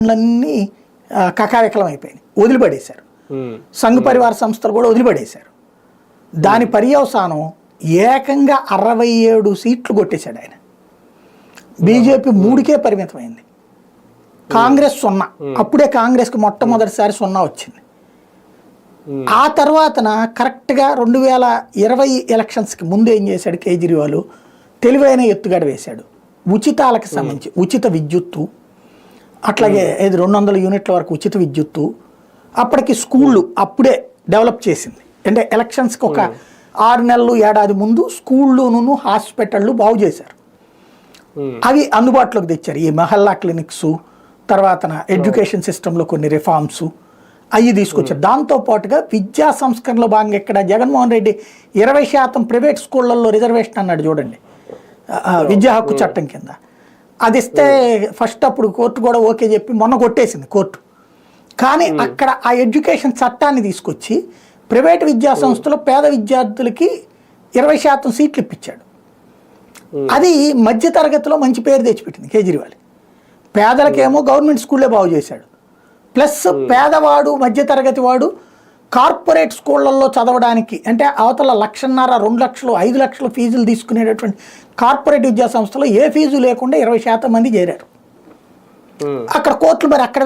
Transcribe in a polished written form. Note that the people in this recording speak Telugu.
అన్నీ కకావికలం అయిపోయినాయి, వదిలిపడేశారు. సంఘ పరివార సంస్థలు కూడా వదిలిపడేశారు. దాని పర్యవసానం ఏకంగా 67 సీట్లు కొట్టేశాడు ఆయన. బీజేపీ 3కే పరిమితమైంది, కాంగ్రెస్ 0. అప్పుడే కాంగ్రెస్కి మొట్టమొదటిసారి 0 వచ్చింది. ఆ తర్వాతన కరెక్ట్గా 2020 ఎలక్షన్స్కి ముందు ఏం చేశాడు కేజ్రీవాల్, తెలివైన ఎత్తుగడ వేశాడు. ఉచితాలకు సంబంధించి ఉచిత విద్యుత్తు, అట్లాగే 200 యూనిట్ల వరకు ఉచిత విద్యుత్తు. అప్పటికి స్కూళ్ళు అప్పుడే డెవలప్ చేసింది. అంటే ఎలక్షన్స్కి ఒక 6 నెలలు ఏడాది ముందు స్కూళ్ళును హాస్పిటళ్ళు బాగు చేశారు. అవి అందుబాటులోకి తెచ్చారు. ఈ మహల్లా క్లినిక్స్, తర్వాత ఎడ్యుకేషన్ సిస్టంలో కొన్ని రిఫార్మ్స్ అవి తీసుకొచ్చారు. దాంతోపాటుగా విద్యా సంస్కరణలో భాగంగా ఇక్కడ జగన్మోహన్ రెడ్డి 20% ప్రైవేట్ స్కూళ్ళల్లో రిజర్వేషన్ అన్నాడు చూడండి, విద్యా హక్కు చట్టం కింద. అది ఇస్తే ఫస్ట్ అప్పుడు కోర్టు కూడా ఓకే చెప్పి మొన్న కొట్టేసింది కోర్టు. కానీ అక్కడ ఆ ఎడ్యుకేషన్ చట్టాన్ని తీసుకొచ్చి ప్రైవేట్ విద్యా సంస్థలో పేద విద్యార్థులకి 20% సీట్లు ఇప్పించాడు. అది మధ్య తరగతిలో మంచి పేరు తెచ్చిపెట్టింది కేజ్రీవాల్. పేదలకేమో గవర్నమెంట్ స్కూళ్ళే బాగు చేశాడు. ప్లస్ పేదవాడు మధ్యతరగతి వాడు కార్పొరేట్ స్కూళ్ళల్లో చదవడానికి, అంటే అవతల 1,50,000, 2 లక్షలు, 5 లక్షలు ఫీజులు తీసుకునేటటువంటి కార్పొరేట్ విద్యా సంస్థలో ఏ ఫీజు లేకుండా 20% మంది చేరారు. అక్కడ కోర్టులు మరి అక్కడ